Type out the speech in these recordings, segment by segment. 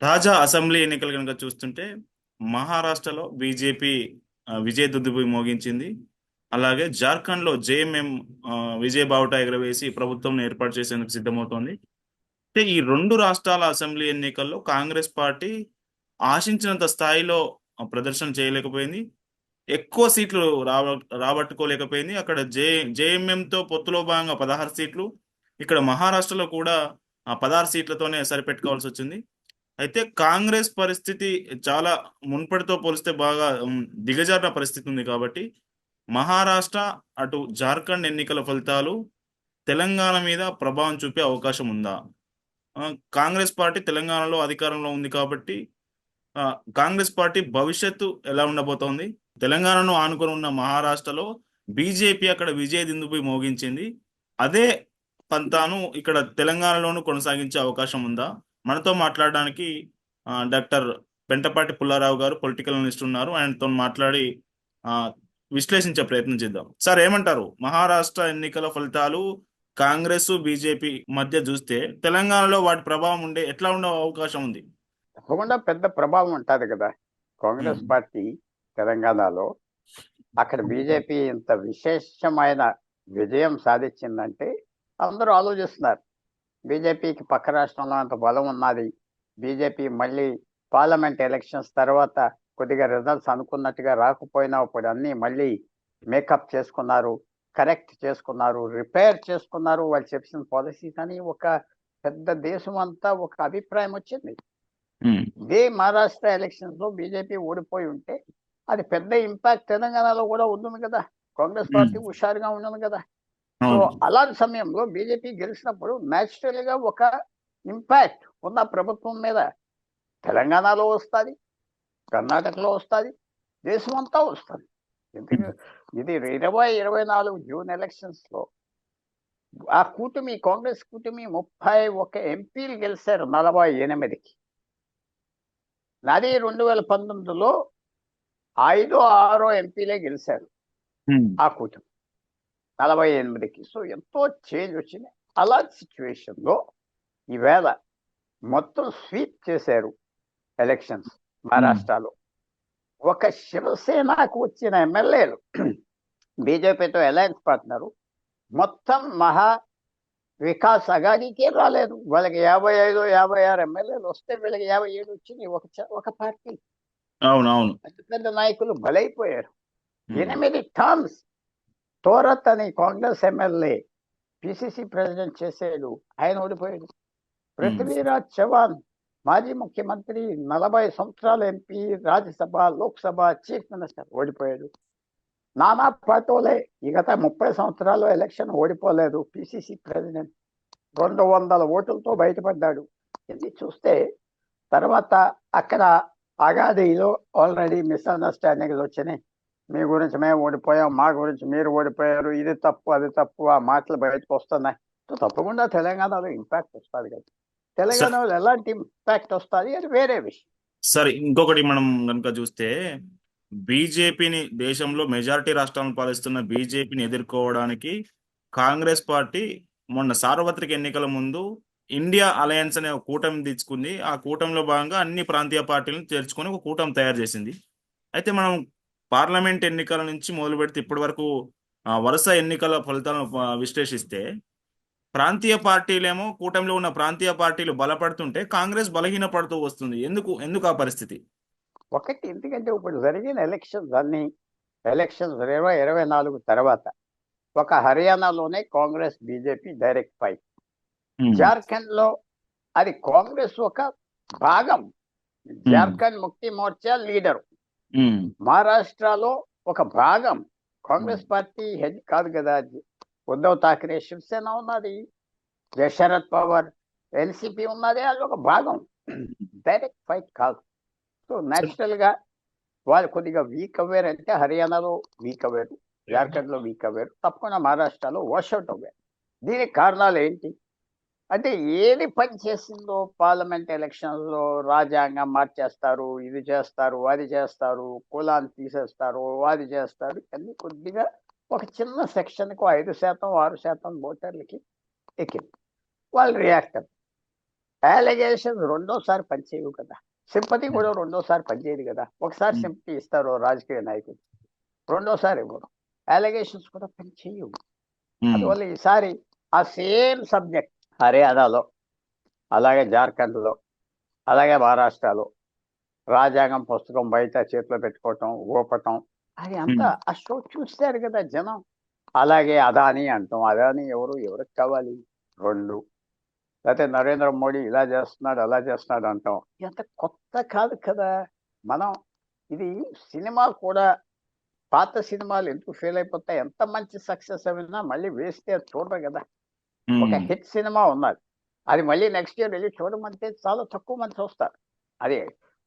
తాజా అసెంబ్లీ ఎన్నికలు కనుక చూస్తుంటే మహారాష్ట్రలో బీజేపీ విజయ దుందుభి మోగించింది. అలాగే జార్ఖండ్లో జేఎంఎం విజయ బావుటా ఎగరవేసి ప్రభుత్వం ఏర్పాటు చేసేందుకు సిద్ధమవుతోంది. అంటే ఈ రెండు రాష్ట్రాల అసెంబ్లీ ఎన్నికల్లో కాంగ్రెస్ పార్టీ ఆశించినంత స్థాయిలో ప్రదర్శన చేయలేకపోయింది. ఎక్కువ సీట్లు రాబట్టుకోలేకపోయింది. అక్కడ జేఎంఎంతో పొత్తులో భాగంగా 16 సీట్లు, ఇక్కడ మహారాష్ట్రలో కూడా 16 సీట్లతోనే సరిపెట్టుకోవాల్సి వచ్చింది. అయితే కాంగ్రెస్ పరిస్థితి చాలా మునుపటితో పోలిస్తే బాగా దిగజారిన పరిస్థితి ఉంది కాబట్టి మహారాష్ట్ర, అటు జార్ఖండ్ ఎన్నికల ఫలితాలు తెలంగాణ మీద ప్రభావం చూపే అవకాశం ఉందా? కాంగ్రెస్ పార్టీ తెలంగాణలో అధికారంలో ఉంది కాబట్టి కాంగ్రెస్ పార్టీ భవిష్యత్తు ఎలా ఉండబోతోంది? తెలంగాణను ఆనుకొని ఉన్న మహారాష్ట్రలో బీజేపీ అక్కడ విజయ దిందుపై మోగించింది. అదే పంతాను ఇక్కడ తెలంగాణలోనూ కొనసాగించే అవకాశం ఉందా? మనతో మాట్లాడడానికి డాక్టర్ పెంటపాటి పుల్లారావు గారు పొలిటికల్ అనలిస్ట్ ఉన్నారు. ఆయనతో మాట్లాడి ఆ, విశ్లేషించే ప్రయత్నం చేద్దాం. సార్, ఏమంటారు? మహారాష్ట్ర ఎన్నికల ఫలితాలు కాంగ్రెస్ బీజేపీ మధ్య చూస్తే తెలంగాణలో వాటి ప్రభావం ఎట్లా ఉండే అవకాశం ఉంది? తప్పకుండా పెద్ద ప్రభావం ఉంటుంది కదా. కాంగ్రెస్ పార్టీ తెలంగాణలో అక్కడ బీజేపీ ఇంత విశేషమైన విజయం సాధించిందంటే అందరూ ఆలోచిస్తున్నారు. బీజేపీకి పక్క రాష్ట్రంలో అంత బలం ఉన్నది. బీజేపీ మళ్ళీ పార్లమెంట్ ఎలక్షన్స్ తర్వాత కొద్దిగా రిజల్ట్స్ అనుకున్నట్టుగా రాకపోయినా ఇప్పుడు అన్నీ మళ్ళీ మేకప్ చేసుకున్నారు, కరెక్ట్ చేసుకున్నారు, రిపేర్ చేసుకున్నారు వాళ్ళు చెప్పిన పాలసీస్ అని ఒక పెద్ద దేశం అంతా ఒక అభిప్రాయం వచ్చింది. ఇదే మహారాష్ట్ర ఎలక్షన్స్ లో బీజేపీ ఓడిపోయి ఉంటే అది పెద్ద ఇంపాక్ట్ తెలంగాణలో కూడా ఉంటుంది కదా. కాంగ్రెస్ పార్టీ హుషారుగా ఉండదు కదా. సో అలాంటి సమయంలో బీజేపీ గెలిచినప్పుడు న్యాచురల్ గా ఒక ఇంపాక్ట్ ఉన్న ప్రభుత్వం మీద తెలంగాణలో వస్తుంది, కర్ణాటకలో వస్తుంది, దేశం అంతా వస్తుంది. ఇది 2024 జూన్ ఎలక్షన్స్ లో ఆ కూటమి కాంగ్రెస్ కూటమి 31 ఎంపీలు గెలిచారు 48కి. నాది 2019లో 5-6 ఎంపీలే గెలిచారు ఆ కూటమి 48కి. సో ఎంతో చేంజ్ వచ్చింది. అలాంటి సిచ్యువేషన్లో ఈవేళ మొత్తం స్వీప్ చేశారు ఎలక్షన్స్ మహారాష్ట్రలో. ఒక శివసేనకు వచ్చిన ఎమ్మెల్యేలు బీజేపీతో అలయన్స్ పార్ట్నరు మొత్తం మహా వికాస్ అగాడికే రాలేదు. వాళ్ళకి 55-56 ఎమ్మెల్యేలు వస్తే వీళ్ళకి 57 వచ్చింది. ఒక పార్టీ అవునవును పెద్ద పెద్ద నాయకులు బలైపోయారు. 8 టర్మ్స్ తోరత్ అని కాంగ్రెస్ ఎమ్మెల్యే పిసిసి ప్రెసిడెంట్ చేసాడు, ఆయన ఓడిపోయాడు. పృథ్వీరాజ్ చవాన్ మాజీ ముఖ్యమంత్రి 40 సంవత్సరాల MP, Rajya Sabha, Lok Sabha chief minister ఓడిపోయాడు. నానా పటోలే ఈ గత 30 సంవత్సరాలు ఎలక్షన్ ఓడిపోలేదు, పిసిసి ప్రెసిడెంట్ 200 ఓట్లతో బయటపడ్డాడు. ఇది చూస్తే తర్వాత అక్కడ అగాదిలో ఆల్రెడీ మిస్అండర్స్టాండింగ్స్ వచ్చినాయి. మీ గురించి మేము ఓడిపోయాం, మా గురించి మీరు ఓడిపోయారు, ఇది తప్పు అది తప్పు, ఆ మాటలు బయటకు వస్తున్నాయి. తప్పకుండా తెలంగాణలో ఇంపాక్ట్ వస్తుంది కదా. తెలంగాణలో ఎలాంటి ఇంపాక్ట్ వస్తుంది అది వేరే విషయం. సరే, ఇంకొకటి మనం కనుక చూస్తే బీజేపీని, దేశంలో మెజారిటీ రాష్ట్రాలను పాలిస్తున్న బీజేపీని ఎదుర్కోవడానికి కాంగ్రెస్ పార్టీ మొన్న సార్వత్రిక ఎన్నికల ముందు ఇండియా అలయన్స్ అనే ఒక కూటమి తెచ్చుకుంది. ఆ కూటమిలో భాగంగా అన్ని ప్రాంతీయ పార్టీలను చేర్చుకొని ఒక కూటమి తయారు చేసింది. అయితే మనం పార్లమెంట్ ఎన్నికల నుంచి మొదలు పెడితే ఇప్పటి వరకు వరుస ఎన్నికల ఫలితాలను విశ్లేషిస్తే ప్రాంతీయ పార్టీలేమో, కూటమిలో ఉన్న ప్రాంతీయ పార్టీలు బలపడుతుంటే కాంగ్రెస్ బలహీనపడుతూ వస్తుంది. ఎందుకు ఎందుకు ఆ పరిస్థితి? ఒకటి ఎందుకంటే ఇప్పుడు జరిగిన ఎలక్షన్స్ 2024 తర్వాత ఒక హర్యానాలోనే Congress BJP direct fight. Jharkhand లో అది కాంగ్రెస్ ఒక భాగం, జార్ఖండ్ ముక్తి మోర్చా లీడరు. మహారాష్ట్రలో ఒక భాగం, కాంగ్రెస్ పార్టీ హెడ్ కాదు కదా. ఉద్ధవ్ ఠాక్రే శివసేన ఉన్నది, శరద్ పవార్ ఎన్సిపి ఉన్నది, అది ఒక భాగం, డైరెక్ట్ ఫైట్ కాదు. సో న్యాచురల్ గా వాళ్ళు కొద్దిగా వీక్ అవ్వారు. అంటే హర్యానాలో వీక్ అవ్వారు, జార్ఖండ్ లో వీక్ అవ్వారు, తప్పకుండా మహారాష్ట్రలో వాష్అవుట్ అవ్వారు. దీనికి కారణాలు ఏంటి అంటే ఏది పని చేసిందో పార్లమెంట్ ఎలక్షన్స్ లో రాజ్యాంగం మార్చేస్తారు, ఇది చేస్తారు, అది చేస్తారు, కులాన్ని తీసేస్తారు, అది చేస్తారు, అన్ని కొద్దిగా ఒక చిన్న సెక్షన్ కు 5%, 6% ఓటర్లకి ఎక్కింది. వాళ్ళు రియాక్ట్ అయ్యారు. అలిగేషన్స్ రెండోసారి పనిచేయవు కదా. సింపతి కూడా రెండోసారి పనిచేయదు కదా. ఒకసారి సింపతి ఇస్తారు రాజకీయ నాయకులు, రెండోసారి ఇవ్వరు. అలిగేషన్స్ కూడా పనిచేయవు. అందువల్ల ఈసారి ఆ సేమ్ సబ్జెక్ట్ హర్యానాలో, అలాగే జార్ఖండ్లో, అలాగే మహారాష్ట్రలో రాజ్యాంగం పుస్తకం బయట చేతిలో పెట్టుకోవటం, ఊపటం, అది అంతా ఆ షో చూస్తారు కదా జనం. అలాగే అదాని అంటాం. అదాని ఎవరికి కావాలి? రెండు. లేకపోతే నరేంద్ర మోడీ ఇలా చేస్తున్నాడు అలా చేస్తున్నాడు అంటాం. ఎంత కొత్త కాదు కదా. మనం ఇది సినిమా కూడా, పాత సినిమాలు ఎందుకు ఫెయిల్ అయిపోతాయి? ఎంత మంచి సక్సెస్ అయినా మళ్ళీ వేస్తే చూడరు కదా. ఒక హిట్ సినిమా ఉన్నది, అది మళ్ళీ నెక్స్ట్ ఇయర్ వెళ్ళి చూడమంటే చాలా తక్కువ మంది చూస్తారు. అది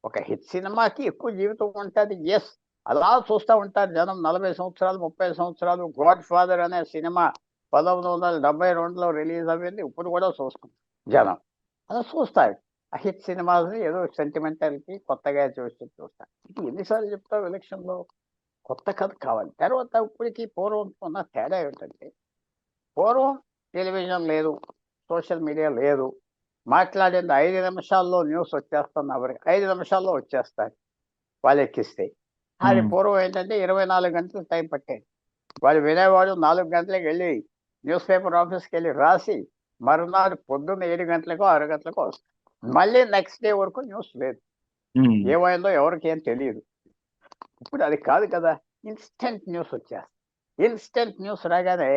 ఒక హిట్ సినిమాకి ఎక్కువ జీవితం ఉంటుంది. ఎస్, అలా చూస్తూ ఉంటారు జనం. 40 సంవత్సరాలు 30 సంవత్సరాలు. గాడ్ ఫాదర్ అనే సినిమా 1972లో రిలీజ్ అయ్యింది. ఇప్పుడు కూడా చూస్తాం జనం, అలా చూస్తారు. ఆ హిట్ సినిమాని ఏదో సెంటిమెంటల్కి కొత్తగా చూస్తారు. ఇది ఎన్నిసార్లు చెప్తావు ఎలక్షన్లో? కొత్త కథ కావాలి. తర్వాత ఇప్పటికి పూర్వం ఉన్న తేడా ఏమిటంటే, పూర్వం టెలివిజన్ లేదు, సోషల్ మీడియా లేదు. మాట్లాడేది 5 నిమిషాల్లో న్యూస్ వచ్చేస్తుంది. ఎవరికి 5 నిమిషాల్లో వచ్చేస్తారు వాళ్ళు ఎక్కిస్తే. అది పూర్వం ఏంటంటే 24 గంటలు టైం పట్టేది. వాళ్ళు వినేవాడు 4 గంటలకు వెళ్ళి న్యూస్ పేపర్ ఆఫీస్కి వెళ్ళి రాసి మరునాడు పొద్దున్న 7 గంటలకో 6 గంటలకో వస్తుంది. మళ్ళీ నెక్స్ట్ డే వరకు న్యూస్ లేదు. ఏమైందో ఎవరికి ఏం తెలియదు. ఇప్పుడు అది కాదు కదా. ఇన్స్టెంట్ న్యూస్ వచ్చేస్తుంది. ఇన్స్టెంట్ న్యూస్ రాగానే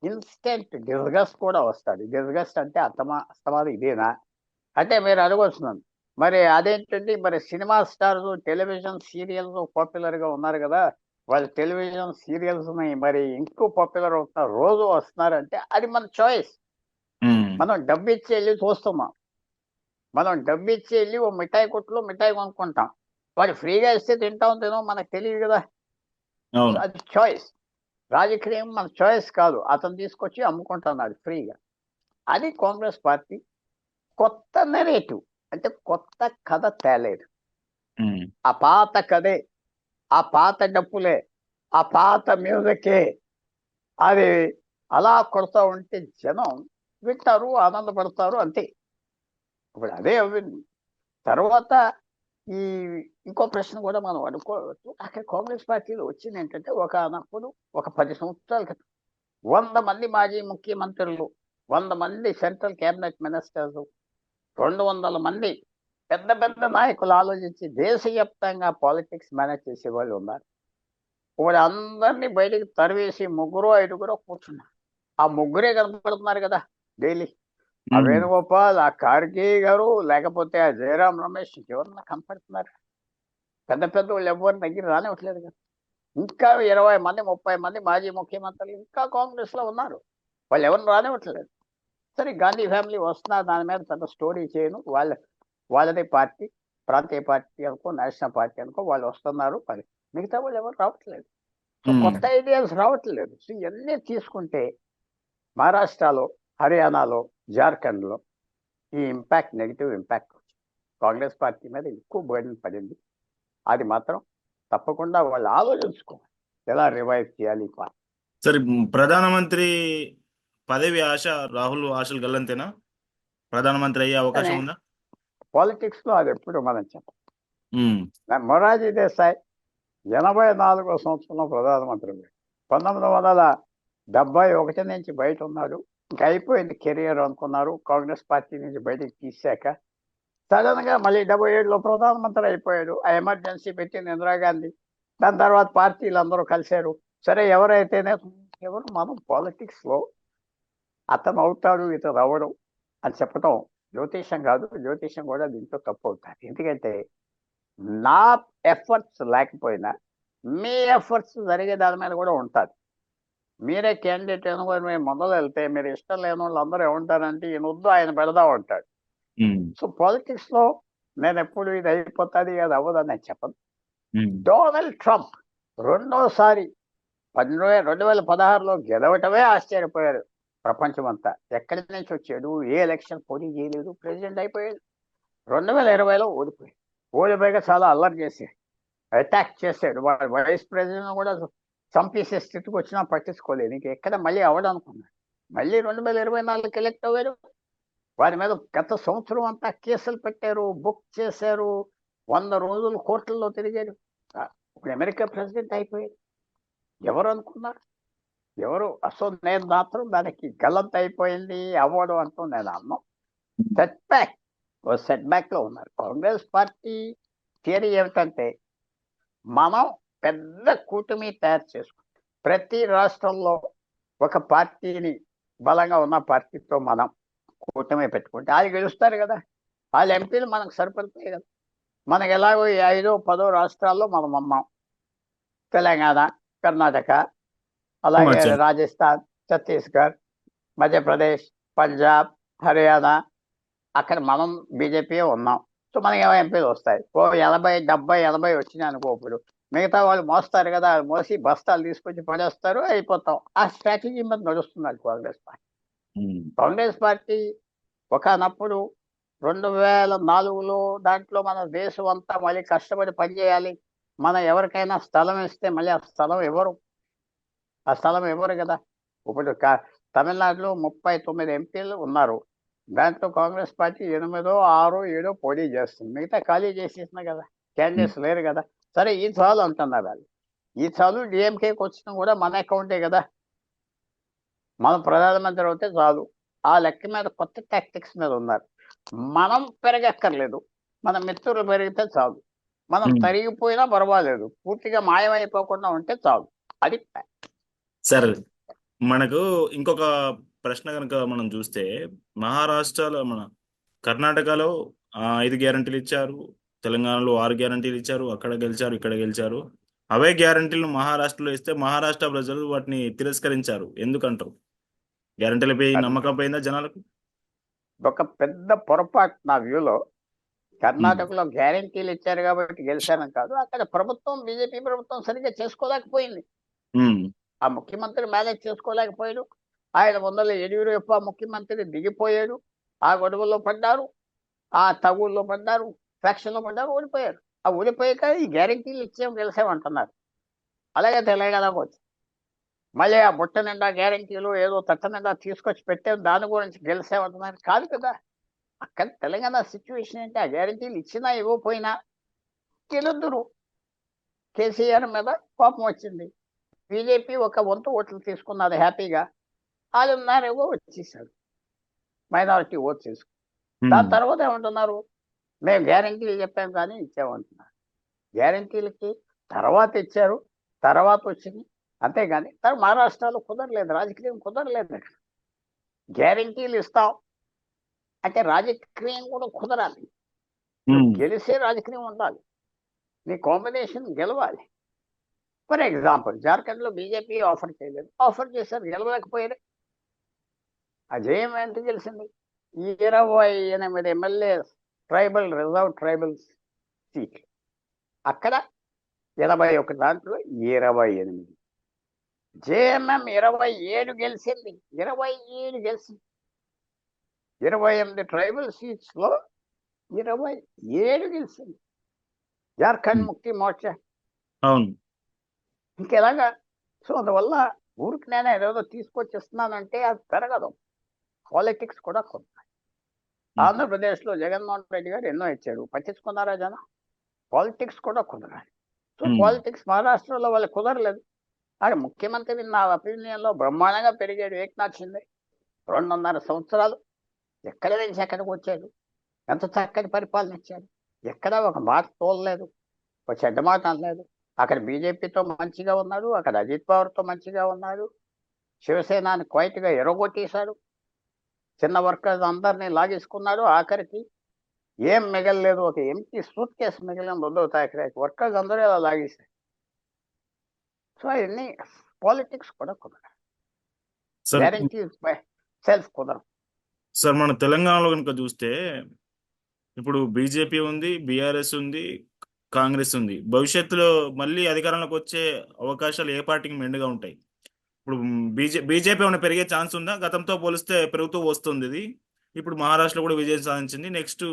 ఇన్స్టెంట్ డిస్గస్ట్ కూడా వస్తుంది. డిస్గస్ట్ అంటే అస్తమానం ఇదేనా అంటే మీరు అడగవచ్చున్నాను. మరి అదేంటండి, మరి సినిమా స్టార్స్ టెలివిజన్ సీరియల్స్ పాపులర్గా ఉన్నారు కదా, వాళ్ళు టెలివిజన్ సీరియల్స్ని మరి ఇంకో పాపులర్ అవుతున్నారు, రోజు వస్తున్నారంటే అది మన చాయిస్. మనం డబ్బు ఇచ్చి వెళ్ళి చూస్తున్నాం. మనం డబ్బు ఇచ్చి వెళ్ళి ఓ మిఠాయి కొట్టులో మిఠాయి కొనుక్కుంటాం. వాడు ఫ్రీగా ఇస్తే తినో మనకు తెలియదు కదా. అది చాయిస్. రాజకీయం మన చాయిస్ కాదు, అతను తీసుకొచ్చి అమ్ముకుంటున్నాడు ఫ్రీగా. అది కాంగ్రెస్ పార్టీ కొత్త నెరేటివ్, అంటే కొత్త కథ తేలేదు. ఆ పాత కథే, ఆ పాత డప్పులే, ఆ పాత మ్యూజికే, అది అలా కొడతా ఉంటే జనం వింటారు, ఆనందపడతారు, అంతే. ఇప్పుడు అదే అవ్వింది. తర్వాత ఈ ఇంకో ప్రశ్న కూడా మనం అనుకోవచ్చు. అక్కడ కాంగ్రెస్ పార్టీలో వచ్చింది ఏంటంటే, ఒకనప్పుడు ఒక 10 సంవత్సరాల క్రితం 100 మంది మాజీ ముఖ్యమంత్రులు, 100 మంది సెంట్రల్ క్యాబినెట్ మినిస్టర్స్, 200 మంది పెద్ద పెద్ద నాయకులు ఆలోచించి దేశవ్యాప్తంగా పాలిటిక్స్ మేనేజ్ చేసేవాళ్ళు ఉన్నారు. ఇప్పుడు అందరినీ బయటికి తరివేసి 3-5 కూర్చున్నారు. ఆ ముగ్గురే కనపడుతున్నారు కదా డైలీ. ఆ వేణుగోపాల్, ఆ ఖార్గే గారు, లేకపోతే ఆ జయరాం రమేష్, ఎవరన్నా కనపడుతున్నారు? పెద్ద పెద్ద వాళ్ళు ఎవరి దగ్గర రానివ్వట్లేదు కదా. ఇంకా 20 మంది 30 మంది మాజీ ముఖ్యమంత్రులు ఇంకా కాంగ్రెస్లో ఉన్నారు. వాళ్ళు ఎవరిని రానివ్వట్లేదు. సరే, గాంధీ ఫ్యామిలీ వస్తున్నారు, దాని మీద పెద్ద స్టోరీ చేయను. వాళ్ళదే పార్టీ, ప్రాంతీయ పార్టీ అనుకో, నేషనల్ పార్టీ అనుకో, వాళ్ళు వస్తున్నారు. మరి మిగతా వాళ్ళు ఎవరు రావట్లేదు. సో కొత్త ఐడియాస్ రావట్లేదు. సో ఇవన్నీ తీసుకుంటే మహారాష్ట్రలో, హర్యానాలో, జార్ఖండ్లో ఈ impact, negative impact Congress party మీద ఎక్కువ బర్డెన్ పడింది. అది మాత్రం తప్పకుండా వాళ్ళు ఆలోచించుకోవాలి, ఎలా రివైవ్ చేయాలి ఈ పార్టీ. సరే, ప్రధానమంత్రి పదవి ఆశ రాహుల్ ఆశలు గల్లంతేనా? ప్రధానమంత్రి అయ్యే అవకాశం ఉందా? పాలిటిక్స్ లో అది ఎప్పుడు మనం చెప్పం. మొరార్జీ దేశాయ్ 84వ సంవత్సరంలో ప్రధానమంత్రి, 1971 నుంచి బయట ఉన్నాడు. ఇంకా అయిపోయింది కెరియర్ అనుకున్నారు. కాంగ్రెస్ పార్టీ నుంచి బయటకు తీసాక సడన్ గా మళ్ళీ 77లో ప్రధానమంత్రి అయిపోయాడు. ఆ ఎమర్జెన్సీ పెట్టింది ఇందిరాగాంధీ. దాని తర్వాత పార్టీలు అందరూ కలిశారు. సరే, ఎవరైతేనే ఎవరు, మనం పాలిటిక్స్ లో అతను అవుతాడు ఇతను అవ్వడం అని చెప్పడం జ్యోతిషం కాదు. జ్యోతిషం కూడా దీంట్లో తప్పు అవుతారు. ఎందుకంటే నా ఎఫర్ట్స్ లేకపోయినా మీ ఎఫర్ట్స్ జరిగే దాని మీద కూడా ఉంటుంది. మీరే క్యాండిడేట్ అనుకుని మేము మొదలు వెళ్తే మీరు ఇష్టం లేని వాళ్ళు అందరూ ఏమంటారంటే, ఈయన వద్దు ఆయన పెడదా ఉంటాడు. సో పాలిటిక్స్ లో నేను ఎప్పుడు ఇది అయిపోతుంది అది అవ్వదని నేను చెప్పను. డొనాల్డ్ ట్రంప్ రెండోసారి 2016లో గెలవటమే ఆశ్చర్యపోయారు ప్రపంచం అంతా. ఎక్కడి నుంచి వచ్చాడు, ఏ ఎలక్షన్ పోటీ చేయలేదు, ప్రెసిడెంట్ అయిపోయాడు. 2020లో ఓడిపోయాక చాలా అల్లరి చేశాడు, అటాక్ చేశాడు. వాడు వైస్ ప్రెసిడెంట్ కూడా చంపేసే స్థితికి వచ్చినా పట్టించుకోలేదు. ఇంక ఎక్కడ మళ్ళీ అవ్వడం అనుకున్నాడు. మళ్ళీ 2024 ఎలక్ట్ అవ్వాడు. వారి మీద గత సంవత్సరం అంతా కేసులు పెట్టారు, బుక్ చేశారు, 100 రోజులు కోర్టుల్లో తిరిగారు. ఇప్పుడు అమెరికా ప్రెసిడెంట్ అయిపోయాడు. ఎవరు అనుకున్నారు? ఎవరు అసలు నేను మాత్రం దానికి గల్లంత అయిపోయింది అవ్వడు అంటూ నేను అన్నాను. సెట్ బ్యాక్, ఓ సెట్ బ్యాక్ లో ఉన్నారు. కాంగ్రెస్ పార్టీ థియరీ ఏమిటంటే మనం పెద్ద కూటమి తయారు చేసుకుంటాం. ప్రతి రాష్ట్రంలో ఒక పార్టీని, బలంగా ఉన్న పార్టీతో మనం కూటమి పెట్టుకుంటే వాళ్ళు గెలుస్తారు కదా, వాళ్ళ ఎంపీలు మనకు సరిపడతాయి కదా. మనకి ఎలాగో ఈ 5-10 రాష్ట్రాల్లో మనం ఉన్నాం. తెలంగాణ, కర్ణాటక, అలాగే హిమాచల్. రాజస్థాన్, ఛత్తీస్గఢ్, మధ్యప్రదేశ్, పంజాబ్, హర్యానా, అక్కడ మనం బీజేపీ ఉన్నాం. సో మనకి ఏమో ఎంపీలు వస్తాయి. ఓ 80-70 వచ్చినాయి అనుకో. ఇప్పుడు మిగతా వాళ్ళు మోస్తారు కదా, వాళ్ళు మోసి బస్తాలు తీసుకొచ్చి పడేస్తారు, అయిపోతాం. ఆ స్ట్రాటజీ మీద నడుస్తున్నారు కాంగ్రెస్ పార్టీ. కాంగ్రెస్ పార్టీ ఒకనప్పుడు 2004లో దాంట్లో మన దేశం అంతా మళ్ళీ కష్టపడి పనిచేయాలి, మనం ఎవరికైనా స్థలం ఇస్తే మళ్ళీ ఆ స్థలం ఇవ్వరు. ఆ స్థలం ఇవ్వరు కదా. ఇప్పుడు తమిళనాడులో 39 ఎంపీలు ఉన్నారు. దాంట్లో కాంగ్రెస్ పార్టీ 8-6-7 పోటీ చేస్తుంది. మిగతా ఖాళీ చేసేసిన కదా, క్యాండిడేట్స్ లేరు కదా. సరే ఈ చాలు అంటున్నారు వాళ్ళు. ఈ చాలు డిఎంకేకి వచ్చినా కూడా మన అకౌంటే కదా, మనం ప్రధానమంత్రి అవుతే చాలు. ఆ లెక్క మీద కొత్త టాక్టిక్స్ మీద ఉన్నారు. మనం పెరగక్కర్లేదు, మన మిత్రులు పెరిగితే చాలు. మనం తరిగిపోయినా పర్వాలేదు, పూర్తిగా మాయమైపోకుండా ఉంటే చాలు. అది సరే, మనకు ఇంకొక ప్రశ్న కనుక మనం చూస్తే, మహారాష్ట్రలో కర్ణాటకలో 5 గ్యారంటీలు ఇచ్చారు, తెలంగాణలో 6 గ్యారంటీలు ఇచ్చారు, అక్కడ గెలిచారు, ఇక్కడ గెలిచారు. అవే గ్యారంటీలు మహారాష్ట్రలో ఇస్తే మహారాష్ట్ర ప్రజలు వాటిని తిరస్కరించారు. ఎందుకంటారు? గ్యారంటీలపై నమ్మకం పోయిందా జనాలకు? ఒక పెద్ద పొరపాటు నా వ్యూలో. కర్ణాటకలో గ్యారంటీలు ఇచ్చారు కాబట్టి గెలిచారని కాదు, అక్కడ ప్రభుత్వం, బీజేపీ ప్రభుత్వం సరిగ్గా చేసుకోలేకపోయింది. ఆ ముఖ్యమంత్రి మేనేజ్ చేసుకోలేకపోయాడు. ఆయన ముందర యడియూరప్ప ముఖ్యమంత్రి దిగిపోయాడు. ఆ గొడవల్లో పడ్డారు, ఆ తగుల్లో పడ్డారు, ఫ్యాక్షన్లో పడ్డారు, ఓడిపోయారు. ఆ ఓడిపోయాక ఈ గ్యారంటీలు గెలిచామంటున్నారు. అలాగే తెలంగాణకు వచ్చి మళ్ళీ ఆ బుట్ట నిండా గ్యారంటీలు ఏదో తట్ట నిండా తీసుకొచ్చి పెట్టారు, దాని గురించి గెలిచామంటున్నారు. కాదు కదా. అక్కడ తెలంగాణ సిచ్యువేషన్ ఏంటి, ఆ గ్యారంటీలు ఇచ్చినా ఇవ్వకపోయినా గెలుద్దురు. కేసీఆర్ మీద కోపం వచ్చింది, బీజేపీ ఒక వంతు ఓట్లు తీసుకున్నది హ్యాపీగా. 6.5 వచ్చేసాడు మైనారిటీ ఓట్ తీసుకుని. దాని తర్వాత ఏమంటున్నారు, మేము గ్యారంటీలు చెప్పాం కానీ ఇచ్చామంటున్నారు. గ్యారంటీలకి తర్వాత ఇచ్చారు, తర్వాత వచ్చింది, అంతేగాని మహారాష్ట్రలో కుదరలేదు, రాజకీయం కుదరలేదు. అక్కడ గ్యారంటీలు ఇస్తాం అంటే రాజకీయం కూడా కుదరాలి. గెలిసే రాజకీయం ఉండాలి, నీ కాంబినేషన్ గెలవాలి. ఫర్ ఎగ్జాంపుల్ జార్ఖండ్లో బీజేపీ ఆఫర్ చేయలేదు, ఆఫర్ చేశారు, గెలవలేకపోయారు. అజేయం ఎంత గెలిచింది? 28 ఎమ్మెల్యే ట్రైబల్, రిజర్వ్ ట్రైబల్ సీట్లు. అక్కడ 81 దాంట్లో 28. జేఎంఎం 27 గెలిచింది, 27 గెలిచింది. 28 ట్రైబల్ సీట్స్ లో 27 గెలిచింది జార్ఖండ్ ముక్తి మోర్చా. అవును. ఇంకెలాగా? సో అందువల్ల ఊరికి నేను ఏదో తీసుకొచ్చిస్తున్నానంటే అది పెరగదు. పాలిటిక్స్ కూడా కొంత. ఆంధ్రప్రదేశ్లో జగన్మోహన్ రెడ్డి గారు ఎన్నో ఇచ్చాడు, పట్టించుకున్నారా జనం? పాలిటిక్స్ కూడా కుదరాలి. సో పాలిటిక్స్ మహారాష్ట్రలో వాళ్ళు కుదరలేదు. అది ముఖ్యమంత్రి నా ఒపీనియన్లో బ్రహ్మాండంగా పెరిగాడు ఏక్నాథ్ షిండే. 2.5 సంవత్సరాలు ఎక్కడి నుంచి ఎక్కడికి వచ్చాడు, ఎంత చక్కటి పరిపాలన ఇచ్చాడు. ఎక్కడ ఒక మాట తోలలేదు, ఒక చెడ్డ మాట అనలేదు. అక్కడ బీజేపీతో మంచిగా ఉన్నాడు, అక్కడ అజిత్ పవార్తో మంచిగా ఉన్నాడు. శివసేనాని క్వైట్గా ఎరగొట్టేశాడు. చిన్న వర్కర్స్ అందరినీ లాగేసుకున్నాడు. ఆఖరికి ఏం మిగలలేదు, ఒక ఎంటీ సూట్ కేసు మిగిలిన ఉద్దవ్ ఠాక్రే. వర్కర్స్ అందరూ ఇలా లాగేశారు. సో అవన్నీ పాలిటిక్స్ కూడా కుదరదు, గ్యారంటీ సెల్ఫ్ కుదరదు. సార్, మన తెలంగాణలో కనుక చూస్తే ఇప్పుడు బీజేపీ ఉంది, బీఆర్ఎస్ ఉంది, కాంగ్రెస్ ఉంది. భవిష్యత్తులో మళ్ళీ అధికారంలోకి వచ్చే అవకాశాలు ఏ పార్టీకి మెండుగా ఉంటాయి? ఇప్పుడు బీజేపీ ఏమైనా పెరిగే ఛాన్స్ ఉందా? గతంతో పోలిస్తే పెరుగుతూ వస్తుంది ఇది. ఇప్పుడు మహారాష్ట్రలో కూడా విజయం సాధించింది. నెక్స్ట్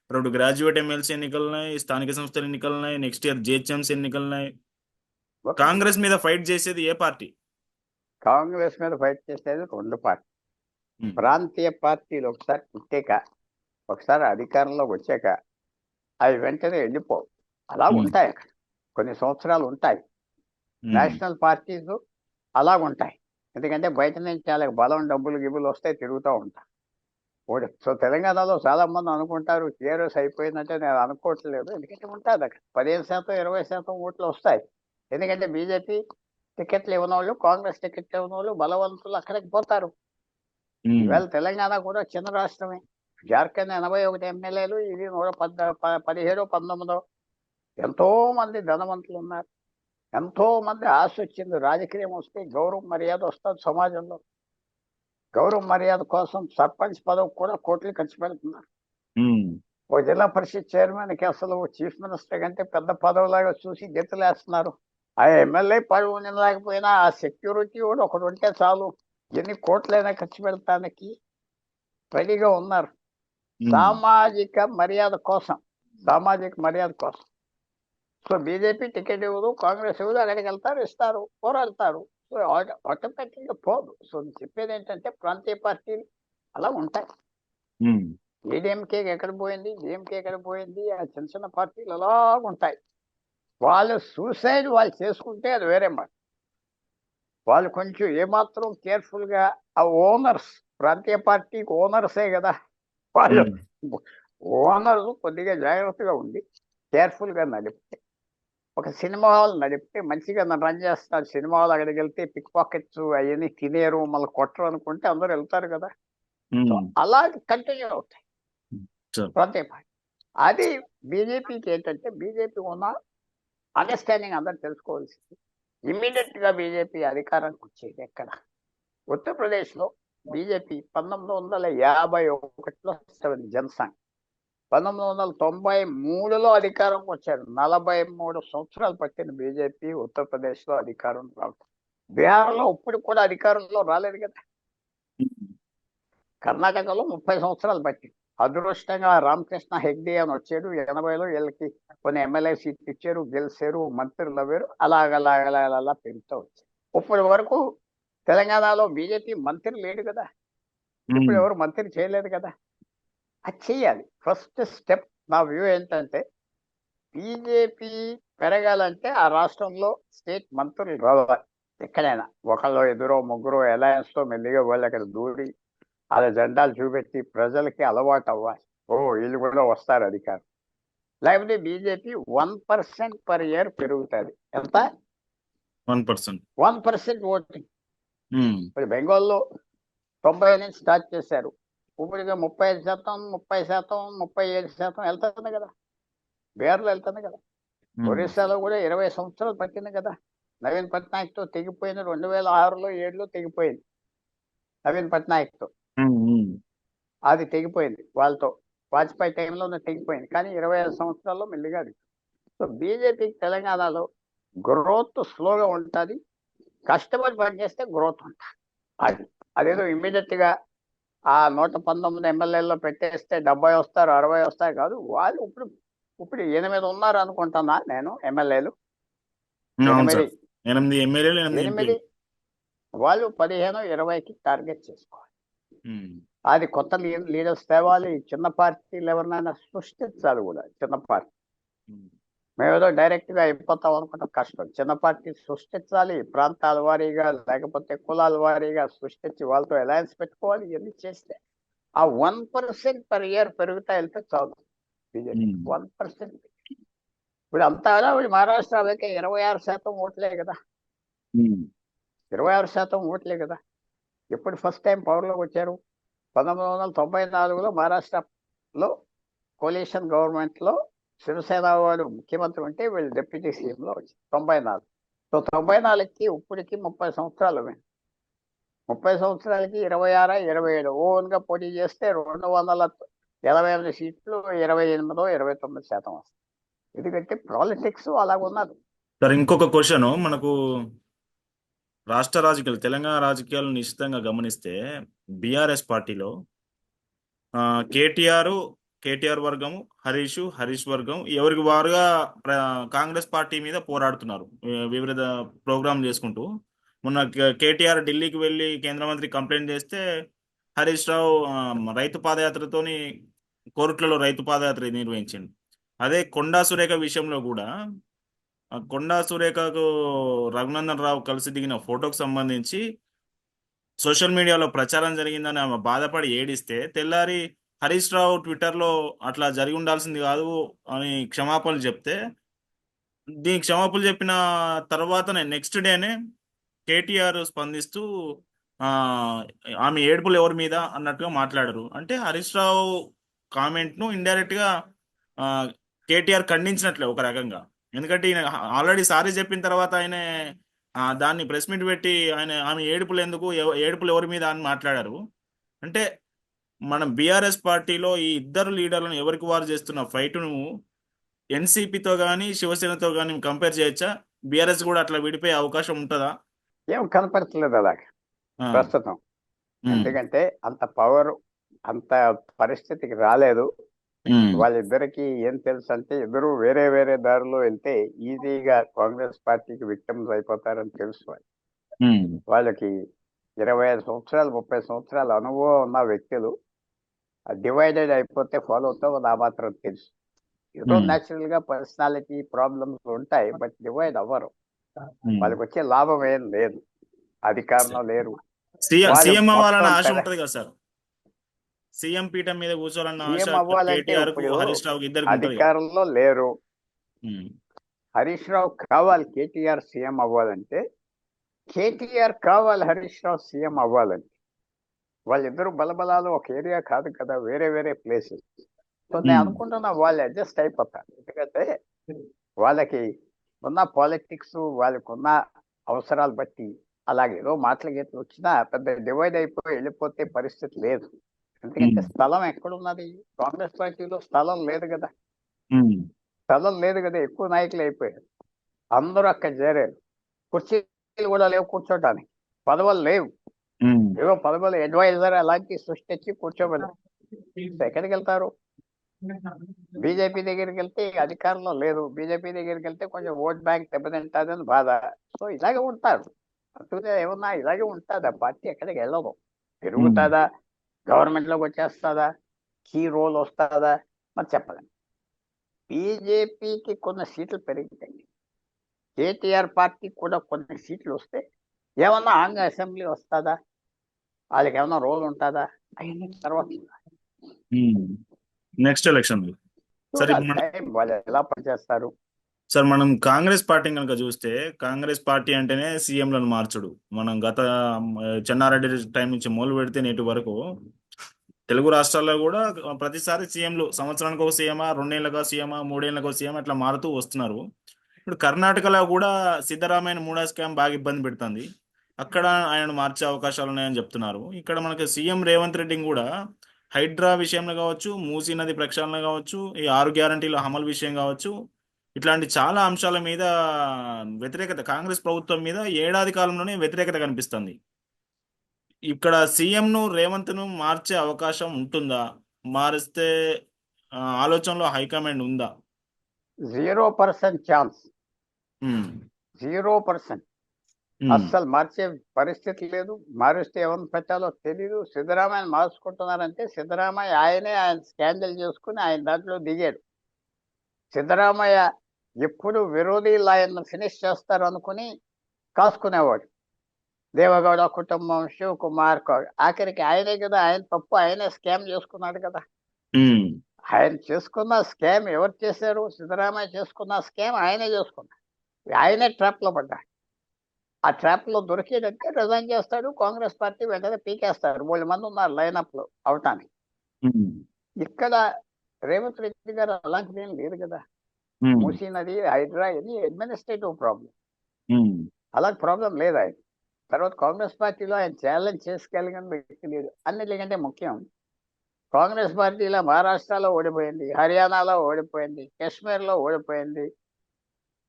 2 గ్రాడ్యుయేట్ ఎమ్మెల్సీ ఎన్నికలున్నాయి, స్థానిక సంస్థల ఎన్నికలున్నాయి, నెక్స్ట్ ఇయర్ జిహెచ్ఎంసీ ఎన్నికలున్నాయి. కాంగ్రెస్ మీద ఫైట్ చేసేది ఏ పార్టీ? కాంగ్రెస్ మీద ఫైట్ చేసేది 2 పార్టీ. ఉమ్, ప్రాంతీయ పార్టీలు ఒకసారి పుట్టాక, ఒకసారి అధికారంలోకి వచ్చాక అవి వెంటనే వెళ్ళిపోవు. అలా ఉమ్, ఉంటాయి అక్కడ, కొన్ని సంవత్సరాలు ఉంటాయి. ఉమ్, నేషనల్ పార్టీస్ అలా ఉంటాయి. ఎందుకంటే బయట నుంచి చాలా బలం, డబ్బులు గిబ్బులు వస్తాయి, తిరుగుతూ ఉంటాయి. సో తెలంగాణలో చాలా మంది అనుకుంటారు టీఆర్ఎస్ అయిపోయిందంటే, నేను అనుకోవట్లేదు. ఎందుకంటే ఉంటుంది అక్కడ 15% 20% ఓట్లు వస్తాయి. ఎందుకంటే బీజేపీ టికెట్లు ఇవ్వని వాళ్ళు, కాంగ్రెస్ టికెట్లు ఇవ్వని వాళ్ళు బలవంతులు అక్కడికి పోతారు. ఉమ్, ఈవేళ తెలంగాణ కూడా చిన్న రాష్ట్రమే. జార్ఖండ్ 81 ఎమ్మెల్యేలు, ఇది 117 19. ఎంతో మంది ధనవంతులు ఉన్నారు, ఎంతో మంది ఆశ వచ్చింది. రాజకీయం వస్తే గౌరవ మర్యాద వస్తుంది సమాజంలో. గౌరవ మర్యాద కోసం సర్పంచ్ పదవి కూడా కోట్లు ఖర్చు పెడుతున్నారు. ఉమ్, ఓ జిల్లా పరిషత్ చైర్మన్కి అసలు చీఫ్ మినిస్టర్ కంటే పెద్ద పదవిలాగా చూసి గెంతులేస్తున్నారు. ఆ ఎమ్మెల్యే పదవి లేకపోయినా ఆ సెక్యూరిటీ కూడా ఒకడు ఉంటే చాలు, ఎన్ని కోట్లైనా ఖర్చు పెడతానికి రెడీగా ఉన్నారు. ఉమ్, సామాజిక మర్యాద కోసం, సామాజిక మర్యాద కోసం. సో బీజేపీ టికెట్ ఇవ్వదు, కాంగ్రెస్ ఇవ్వదు, అక్కడికి వెళ్తారు, ఇస్తారు, పోరాడతారు. సో ఆటోమేటిక్గా పోదు. సో నేను చెప్పేది ఏంటంటే ప్రాంతీయ పార్టీలు అలా ఉంటాయి. ఉమ్, ఏడీఎంకే ఎక్కడ పోయింది, డిఎంకే ఎక్కడ పోయింది, ఆ చిన్న చిన్న పార్టీలు అలా ఉంటాయి. వాళ్ళు సూసైడ్ వాళ్ళు చేసుకుంటే అది వేరే మాట. వాళ్ళు కొంచెం ఏమాత్రం కేర్ఫుల్గా, ఆ ఓనర్స్, ప్రాంతీయ పార్టీకి ఓనర్సే కదా వాళ్ళు, ఉమ్. ఓనర్స్ కొద్దిగా జాగ్రత్తగా ఉండి కేర్ఫుల్గా నడిపితే, ఒక సినిమా హాల్ నడిపితే మంచిగా రన్ చేస్తారు. సినిమా హాల్ అక్కడికి వెళ్తే పిక్ పాకెట్స్ అవన్నీ తినేరు, మళ్ళీ కొట్టరు అనుకుంటే అందరూ వెళ్తారు కదా. సో ఉమ్. అలా కంటిన్యూ అవుతాయి సార్. ప్రాంతీయ పార్టీ. అది బీజేపీకి ఏంటంటే, బీజేపీ ఉన్న అండర్స్టాండింగ్ అందరూ తెలుసుకోవాల్సింది. ఇమ్మీడియట్ గా బీజేపీ అధికారానికి వచ్చేది ఎక్కడ? ఉత్తరప్రదేశ్లో బీజేపీ 1951లో జనసంఘ్, 1993లో అధికారంకి వచ్చారు. 43 సంవత్సరాలు పట్టిన బీజేపీ ఉత్తరప్రదేశ్లో అధికారం రావడం. బీహార్లో ఇప్పుడు కూడా అధికారంలో రాలేదు కదా. కర్ణాటకలో 30 సంవత్సరాలు పట్టింది. అదృష్టంగా రామకృష్ణ హెగ్డే అని వచ్చాడు 80లో. వీళ్ళకి కొన్ని ఎమ్మెల్యే సీట్లు ఇచ్చారు, గెలిచారు, మంత్రులు అవ్వారు. అలాగలా పెరుగుతూ వచ్చారు. ఇప్పటి వరకు తెలంగాణలో బీజేపీ మంత్రి లేడు కదా, ఇప్పుడు ఎవరు మంత్రి చేయలేదు కదా. అది చెయ్యాలి. ఫస్ట్ స్టెప్ నా వ్యూ ఏంటంటే, బీజేపీ పెరగాలంటే ఆ రాష్ట్రంలో స్టేట్ మంత్రులు రావాలి. ఎక్కడైనా ఒకళ్ళు ఎదురో ముగ్గురు అలయన్స్తో మెల్లిగా వాళ్ళు అక్కడ దూరి వాళ్ళ జెండాలు చూపెట్టి ప్రజలకి అలవాటు అవ్వాలి. ఓ వీళ్ళు కూడా వస్తారు అధికారం. లేకపోతే బీజేపీ 1% పర్ ఇయర్ పెరుగుతుంది. ఎంత? 1%. 1% ఓటింగ్. ఇప్పుడు బెంగాల్లో 90 నుంచి స్టార్ట్ చేశారు. ఇప్పటికే 35%, 30%, 37% వెళ్తుంది కదా. బీహార్లో వెళ్తుంది కదా. ఒరిస్సాలో కూడా 20 సంవత్సరాలు పట్టింది కదా. నవీన్ పట్నాయక్తో తెగిపోయింది. 2006లో 7లో తెగిపోయింది నవీన్ పట్నాయక్తో. అది తెగిపోయింది వాళ్ళతో. వాజ్పేయి టైంలోనే తెగిపోయింది. కానీ 25 సంవత్సరాల్లో మెల్లిగా అది. సో బీజేపీకి తెలంగాణలో గ్రోత్ స్లోగా ఉంటుంది. కష్టపడి పనిచేస్తే గ్రోత్ ఉంటుంది. అదేదో ఇమ్మీడియట్గా ఆ 119 ఎమ్మెల్యేల్లో పెట్టేస్తే 70 వస్తారు, 60 వస్తాయి కాదు. వాళ్ళు ఇప్పుడు 8 ఉన్నారు అనుకుంటున్నా నేను ఎమ్మెల్యేలు. 8 8 ఎమ్మెల్యేలు, 8 8 వాళ్ళు 15 20కి టార్గెట్ చేసుకోవాలి. అది కొత్త లీడర్స్ తేవాలి. చిన్న పార్టీలు ఎవరినైనా సృష్టించాలి కూడా. చిన్న పార్టీ మేమేదో డైరెక్ట్గా అయిపోతాం అనుకుంటాం, కష్టం. చిన్న పార్టీ సృష్టించాలి, ప్రాంతాల వారీగా లేకపోతే కులాల వారీగా సృష్టించి వాళ్ళతో అలయన్స్ పెట్టుకోవాలి. ఇవన్నీ చేస్తే ఆ 1% పర్ ఇయర్ పెరుగుతా వెళ్తే చాలు బీజేపీ. 1%. ఇప్పుడు అంతా మహారాష్ట్ర అలాగే 26% ఓట్లే కదా. 26% ఓట్లే కదా. ఎప్పుడు ఫస్ట్ టైం పవర్లోకి వచ్చారు? 1994లో మహారాష్ట్రలో కోalition గవర్నమెంట్లో శివసేన వాడు ముఖ్యమంత్రి ఉంటే వీళ్ళు డిప్యూటీ సీఎంలో వచ్చారు 94. సో 94కి ఇప్పటికి 30 సంవత్సరాలు. 30 సంవత్సరాలకి 26 27 ఓన్గా పోటీ చేస్తే 288 సీట్లు 28 29% వస్తాయి. ఎందుకంటే పాలిటిక్స్ అలాగున్నది. సార్, ఇంకొక క్వశ్చన్. మనకు రాష్ట్ర రాజకీయాలు, తెలంగాణ రాజకీయాలు నిశ్చితంగా గమనిస్తే బీఆర్ఎస్ పార్టీలో కేటీఆర్ వర్గము, హరీష్ వర్గం ఎవరికి వారుగా కాంగ్రెస్ పార్టీ మీద పోరాడుతున్నారు, వివిధ ప్రోగ్రాం చేసుకుంటూ. మొన్న కేటీఆర్ ఢిల్లీకి వెళ్ళి కేంద్ర మంత్రి కంప్లైంట్ చేస్తే హరీష్ రావు రైతు పాదయాత్రతోని కోరుట్లలో రైతు పాదయాత్ర నిర్వహించింది. అదే కొండా సురేఖ విషయంలో కూడా కొండా సురేఖకు రఘునందన్ రావు కలిసి దిగిన ఫోటోకు సంబంధించి సోషల్ మీడియాలో ప్రచారం జరిగిందని ఆమె బాధపడి ఏడిస్తే, తెల్లారి హరీష్ రావు ట్విట్టర్లో అట్లా జరిగి ఉండాల్సింది కాదు అని క్షమాపణలు చెప్తే, దీనికి క్షమాపణలు చెప్పిన తర్వాతనే నెక్స్ట్ డేనే కేటీఆర్ స్పందిస్తూ ఆ, ఆమె ఏడుపులు ఎవరి మీద అన్నట్టుగా మాట్లాడారు. అంటే హరీష్ రావు కామెంట్ ను ఇండైరెక్ట్ గా ఆ, కేటీఆర్ ఖండించినట్లే ఒక రకంగా. ఎందుకంటే ఈయన ఆల్రెడీ సారీ చెప్పిన తర్వాత ఆయన దాన్ని ప్రెస్ మీట్ పెట్టి ఆయన ఆమె ఏడుపులు ఎందుకు, ఏడుపులు ఎవరి మీద అని మాట్లాడారు. అంటే మనం బీఆర్ఎస్ పార్టీలో ఈ ఇద్దరు లీడర్లను ఎవరికి వారు చేస్తున్న ఫైట్ను ఎన్సీపీతో కానీ శివసేనతో కానీ కంపేర్ చేయొచ్చా? బీఆర్ఎస్ కూడా అట్లా విడిపోయే అవకాశం ఉంటుందా? ఏం కనపడట్లేదు అలాగా ఆ, ప్రస్తుతం. ఉమ్, ఎందుకంటే అంత పవర్, అంత పరిస్థితికి రాలేదు. ఉమ్, వాళ్ళిద్దరికి ఏం తెలుసు అంటే ఇద్దరు వేరే వేరే దారిలో వెళ్తే ఈజీగా కాంగ్రెస్ పార్టీకి విక్టిమ్స్ అయిపోతారని తెలుసు. ఉమ్, వాళ్ళకి 25 సంవత్సరాలు 30 సంవత్సరాల అనుభవం ఉన్న వ్యక్తులు డివైడెడ్ అయిపోతే ఫాలో అవుతావు నా మాత్రం తెలుసు. ఏదో ఉమ్, న్యాచురల్ గా పర్సనాలిటీ ప్రాబ్లమ్స్ ఉంటాయి, బట్ డివైడ్ అవ్వరు. ఉమ్. వాళ్ళకి వచ్చే లాభం ఏం లేదు, అధికారంలో లేరు. సీఎం వాళ్ళు సీఎం అవ్వాలన్న మొత్తం ఆశ ఉంటది కదా సార్? సీఎం పీఠం మీద కూర్చోవాలన్న ఆశ సీఎం అవ్వాలంటే కేటీఆర్ కు ఇప్పుడు హరీష్ రావుకి ఇద్దరికి ఉంటది కదా. అధికారంలో లేరు. ఉమ్, హరీష్ రావు కావాలి కేటీఆర్ సీఎం అవ్వాలంటే, కేటీఆర్ కావాలి హరీష్ రావు సీఎం అవ్వాలంటే. వాళ్ళిద్దరు బలబలాలు ఒక ఏరియా కాదు కదా, వేరే వేరే ప్లేసెస్. సో నేను ఉమ్, అనుకుంటున్నా వాళ్ళు అడ్జస్ట్ అయిపోతారు. ఎందుకంటే వాళ్ళకి ఉన్న పాలిటిక్స్, వాళ్ళకు ఉన్న అవసరాలు బట్టి అలాగే ఏదో మాటల గీతలు వచ్చినా పెద్ద డివైడ్ అయిపోయి వెళ్ళిపోతే పరిస్థితి లేదు. ఎందుకంటే ఉమ్, స్థలం ఎక్కడున్నది? కాంగ్రెస్ పార్టీలో స్థలం లేదు కదా. ఉమ్, స్థలం లేదు కదా, ఎక్కువ నాయకులు అయిపోయారు. అందరూ అక్కడ చేరారు. కుర్చీలు కూడా లేవు కూర్చోటానికి, పదవులు లేవు. ఉమ్, ఏదో పదవులు అడ్వైజర్ అలాంటి సృష్టించి కూర్చోబెడతారు. ఎక్కడికి వెళ్తారు? బీజేపీ దగ్గరికి వెళ్తే అధికారంలో లేదు, బీజేపీ దగ్గరికి వెళ్తే కొంచెం ఓట్ బ్యాంక్ దెబ్బతింటాదని బాధ. సో ఇలాగే ఉంటారు. అందుకే ఏమన్నా ఇలాగే ఉంటుంది ఆ పార్టీ, ఎక్కడికి వెళ్ళదు. ఉమ్. పెరుగుతుందా, గవర్నమెంట్లోకి వచ్చేస్తుందా, కీ రోల్ వస్తుందా మరి చెప్పలేం. బీజేపీకి కొన్ని సీట్లు పెరుగుతాయి, కేటీఆర్ పార్టీకి కూడా కొన్ని సీట్లు వస్తే ఏమన్నా ఆంధ్ర అసెంబ్లీ వస్తుందా, వాళ్ళకి ఏమన్నా రోల్ ఉంటుందా, అవన్నీ తర్వాత నెక్స్ట్ ఎలక్షన్ సార్. చూడాలి. ఇప్పుడు మనం టైం వాళ్ళు ఎలా పనిచేస్తారు. సార్ మనం కాంగ్రెస్ పార్టీ కనుక చూస్తే, కాంగ్రెస్ పార్టీ అంటేనే సీఎంలను మార్చుడు. మనం గత చెన్నారెడ్డి టైం నుంచి మొదలు పెడితే నేటి వరకు తెలుగు రాష్ట్రాల్లో కూడా ప్రతిసారి సీఎంలు సంవత్సరానికి ఒక సీఎమా, రెండేళ్లకు సీఎమా, మూడేళ్లకు సీఎం అట్లా మారుతూ వస్తున్నారు. ఇప్పుడు కర్ణాటకలో కూడా సిద్ధరామయ్య మూడా స్కామ్ బాగా ఇబ్బంది పెడుతుంది. అక్కడ ఆయనను మార్చే అవకాశాలు ఉన్నాయని చెప్తున్నారు. ఇక్కడ మనకి సీఎం రేవంత్ రెడ్డిని కూడా హైడ్రా విషయంలో కావచ్చు, మూసీ నది ప్రక్షాళన కావచ్చు, ఈ 6 గ్యారంటీల అమలు విషయం కావచ్చు, ఇట్లాంటి చాలా అంశాల మీద వ్యతిరేకత, కాంగ్రెస్ ప్రభుత్వం మీద ఏడాది కాలంలోనే వ్యతిరేకత కనిపిస్తుంది. ఇక్కడ సీఎం ను రేవంత్ ను మార్చే అవకాశం ఉంటుందా? మారిస్తే ఆలోచనలో హైకమాండ్ ఉందా? 0% ఛాన్స్, ఉమ్, 0%. ఉమ్, అస్సలు మార్చే పరిస్థితి లేదు. మారిస్తే ఎవరిని పెట్టాలో తెలీదు. సిద్ధరామయ్య మార్చుకుంటున్నారంటే సిద్ధరామయ్య ఆయన స్కాండల్ చేసుకుని ఆయన దాంట్లో దిగాడు. సిద్ధరామయ్య ఎప్పుడు విరోధీలు ఆయన ఫినిష్ చేస్తారు అనుకుని కాసుకునేవాడు. దేవగౌడ కుటుంబం, శివకుమార్, ఆఖరికి ఆయనే కదా, ఆయన తప్పు ఆయనే స్కామ్ చేసుకున్నాడు కదా. ఉమ్, ఆయన చేసుకున్న స్కామ్ ఎవరు చేశారు? సిద్ధరామయ్య చేసుకున్న స్కామ్ ఆయనే చేసుకున్నాడు. ఆయనే ట్రాప్ లో పడ్డాడు. ఆ ట్రాప్ లో దొరికేదంటే రిజైన్ చేస్తాడు, కాంగ్రెస్ పార్టీ వెంటనే పీకేస్తారు. 3 మంది ఉన్నారు లైనప్ లో అవటానికి. ఉమ్, ఇక్కడ రేవంత్ రెడ్డి గారు అలాంటిది ఏం లేదు కదా. ఉమ్, మూసీ నది, హైడ్రా, ఇది అడ్మినిస్ట్రేటివ్ ప్రాబ్లం. ఉమ్, అలాంటి ప్రాబ్లం లేదు ఆయన. తర్వాత కాంగ్రెస్ పార్టీలో ఆయన ఛాలెంజ్ చేసుకోగలిగిన వ్యక్తి లేడు. అన్నిటికంటే ముఖ్యం, కాంగ్రెస్ పార్టీలో మహారాష్ట్రలో ఓడిపోయింది, హర్యానాలో ఓడిపోయింది, కాశ్మీర్లో ఓడిపోయింది.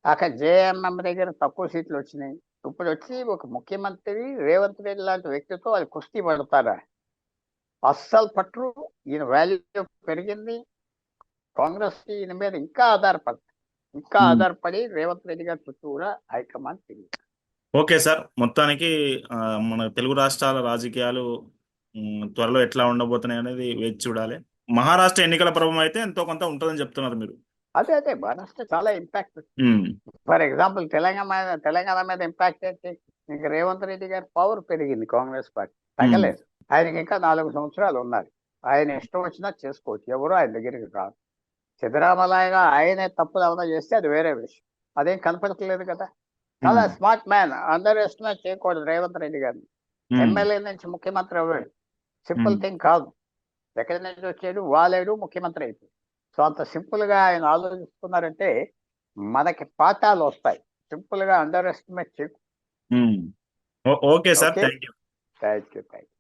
అక్కడ జేఎంఎం దగ్గర తక్కువ సీట్లు వచ్చినాయి. ఇప్పుడు వచ్చి ఒక ముఖ్యమంత్రి రేవంత్ రెడ్డి లాంటి వ్యక్తితో వాళ్ళు కుస్తీ పడతారా? అస్సలు పట్టరు. ఈయన వాల్యూ పెరిగింది. కాంగ్రెస్ ఈయన మీద ఇంకా ఉమ్. ఆధారపడి రేవంత్ రెడ్డి గారి చుట్టూ కూడా హైకమాండ్ తిరిగింది. ఓకే సార్, మొత్తానికి ఆ, మన తెలుగు రాష్ట్రాల రాజకీయాలు త్వరలో ఎట్లా ఉండబోతున్నాయి అనేది వేచి చూడాలి. మహారాష్ట్ర ఎన్నికల ప్రభావం అయితే ఎంతో కొంత ఉంటుందని చెప్తున్నారు మీరు. అదే మహారాష్ట్ర చాలా impact. Um, for example Telangana మీద ఇంపాక్ట్ ఏంటి? ఇంక రేవంత్ రెడ్డి గారి పవర్ పెరిగింది, కాంగ్రెస్ పార్టీ ఉమ్, తగ్గలేదు. ఆయనకి ఇంకా 4 సంవత్సరాలు ఉన్నారు. ఆయన ఇష్టం వచ్చినా చేసుకోవచ్చు, ఎవరు ఆయన దగ్గరికి రాదు. సిద్ధరామయ్యగా ఆయనే తప్పులు ఏమైనా చేస్తే అది వేరే విషయం, అదేం కనపడట్లేదు కదా. చాలా ఉమ్, స్మార్ట్ మ్యాన్, అందరూ ఎస్టిమేట్ చేయకూడదు రేవంత్ రెడ్డి గారిని. ఉమ్, ఎమ్మెల్యే నుంచి ముఖ్యమంత్రి అవ్వాడు, సింపుల్ ఉమ్, థింగ్ కాదు. ఎక్కడి నుంచి వచ్చాడు, వాలేడు, ముఖ్యమంత్రి అయిపోయాడు. సో అంత సింపుల్ గా ఆయన ఆలోచిస్తున్నారంటే మనకి పాఠాలు వస్తాయి. సింపుల్ గా అండర్ ఎస్టిమేట్ చేయకు. Um. Okay sir, okay, thank you. Thank you.